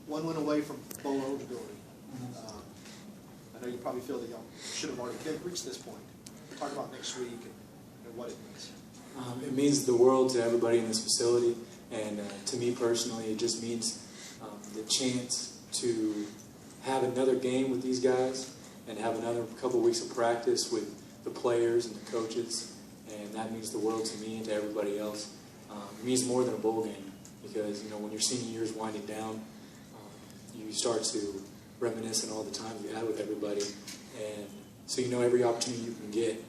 one win away from bowl eligibility. I know you probably feel that y'all should have already reached this point. Talk about next week and what it means. It means the world to everybody in this facility, and to me personally, it just means the chance to have another game with these guys and have another couple weeks of practice with the players and the coaches, and that means the world to me and to everybody else. It means more than a bowl game, because when your senior year is winding down, you start to reminisce on all the time you had with everybody, and so every opportunity you can get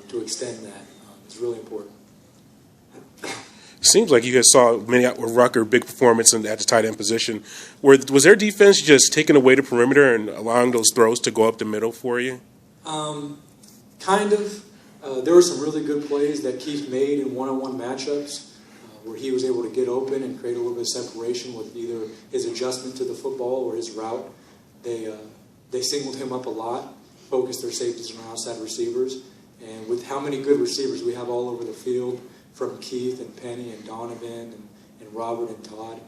to extend that is really important. Seems like you guys saw many out with Rucker, big performance at the tight end position. Was their defense just taking away the perimeter and allowing those throws to go up the middle for you? Kind of. There were some really good plays that Keith made in one-on-one matchups where he was able to get open and create a little bit of separation with either his adjustment to the football or his route. They singled him up a lot, focused their safeties on outside receivers, and with how many good receivers we have all over the field, from Keith and Penny and Donovan and Robert and Todd,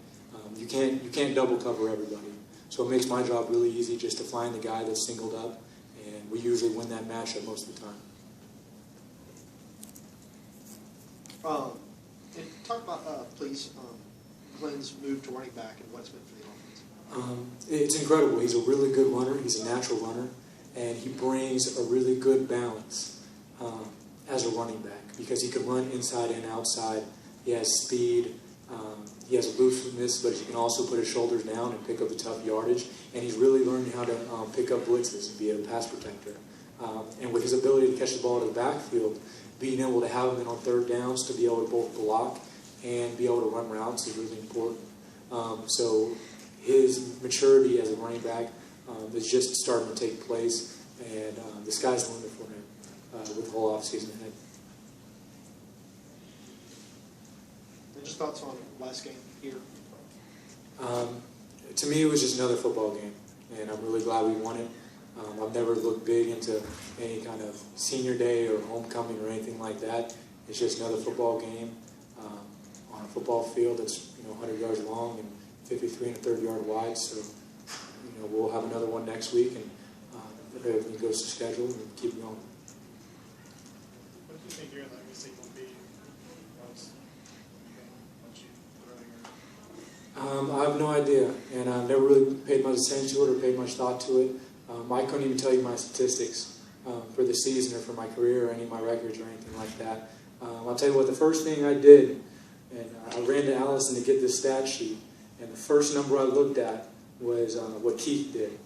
you can't double cover everybody. So it makes my job really easy just to find the guy that's singled up, and we usually win that matchup most of the time. And talk about, please, Glenn's move to running back and what it's been for the offense. It's incredible. He's a really good runner. He's a natural runner, and he brings a really good balance as a running back, because he can run inside and outside. He has speed. He has elusiveness, but he can also put his shoulders down and pick up the tough yardage. And he's really learned how to pick up blitzes and be a pass protector. And with his ability to catch the ball to the backfield, being able to have him in on third downs to be able to both block and be able to run routes is really important. So his maturity as a running back is just starting to take place, and the sky's the limit for him with the whole offseason ahead. Just thoughts on last game here? To me, it was just another football game, and I'm really glad we won it. I've never looked big into any kind of senior day or homecoming or anything like that. It's just another football game on a football field that's 100 yards long and 53 and a third yard wide. So we'll have another one next week, and if everything goes to schedule, we'll keep going. What do you think your legacy will be once you throw your... I have no idea, and I've never really paid much attention to it or paid much thought to it. I couldn't even tell you my statistics for the season or for my career or any of my records or anything like that. I'll tell you what, the first thing I did, and I ran to Allison to get this stat sheet, and the first number I looked at was what Keith did.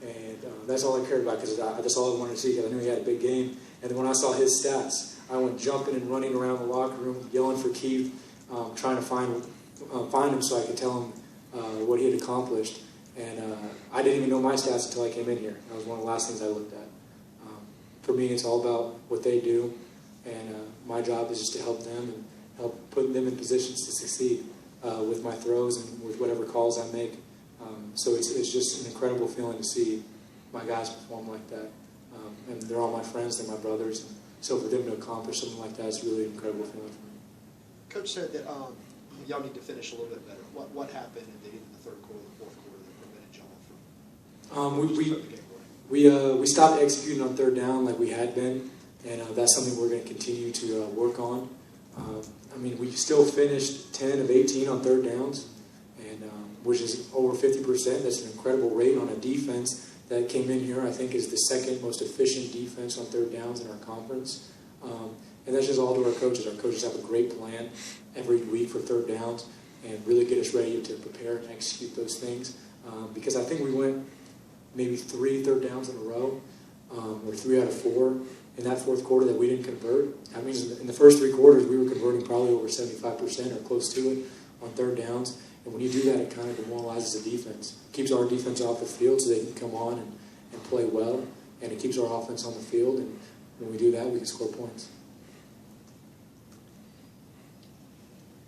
And that's all I cared about, because that's all I wanted to see, because I knew he had a big game. And then when I saw his stats, I went jumping and running around the locker room, yelling for Keith, trying to find him so I could tell him what he had accomplished. And I didn't even know my stats until I came in here. That was one of the last things I looked at. For me, it's all about what they do, and my job is just to help them and help put them in positions to succeed with my throws and with whatever calls I make. So it's just an incredible feeling to see my guys perform like that. And they're all my friends, they're my brothers. And so for them to accomplish something like that is really an incredible feeling for me. Coach said that y'all need to finish a little bit better. What happened in the third quarter, the fourth quarter that prevented y'all from We stopped executing on third down like we had been, and that's something we're going to continue to work on. We still finished 10 of 18 on third downs, and which is over 50%. That's an incredible rate on a defense that came in here, I think, is the second most efficient defense on third downs in our conference. And that's just all to our coaches. Our coaches have a great plan every week for third downs and really get us ready to prepare and execute those things. Because I think we went maybe 3 third downs in a row, or 3 out of 4 in that fourth quarter that we didn't convert. That means in the first 3 quarters we were converting probably over 75% or close to it on third downs. And when you do that, it kind of demoralizes the defense. It keeps our defense off the field so they can come on and play well, and it keeps our offense on the field. And when we do that, we can score points.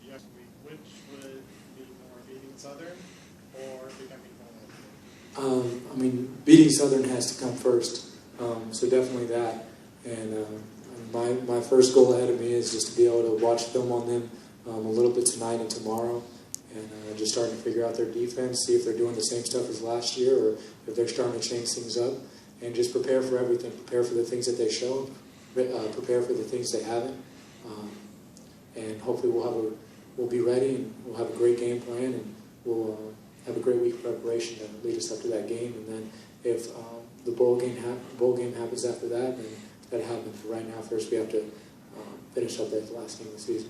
Yes, which would be more, beating Southern or becoming home? Beating Southern has to come first, so definitely that. And my first goal ahead of me is just to be able to watch film on them a little bit tonight and tomorrow, and just starting to figure out their defense, see if they're doing the same stuff as last year or if they're starting to change things up, and just prepare for everything. Prepare for the things that they showed, prepare for the things they haven't, and hopefully we'll be ready and we'll have a great game plan and we'll have a great week of preparation to lead us up to that game. And then if the bowl game happens after that, then that happens. Right now, first we have to finish up that last game of the season.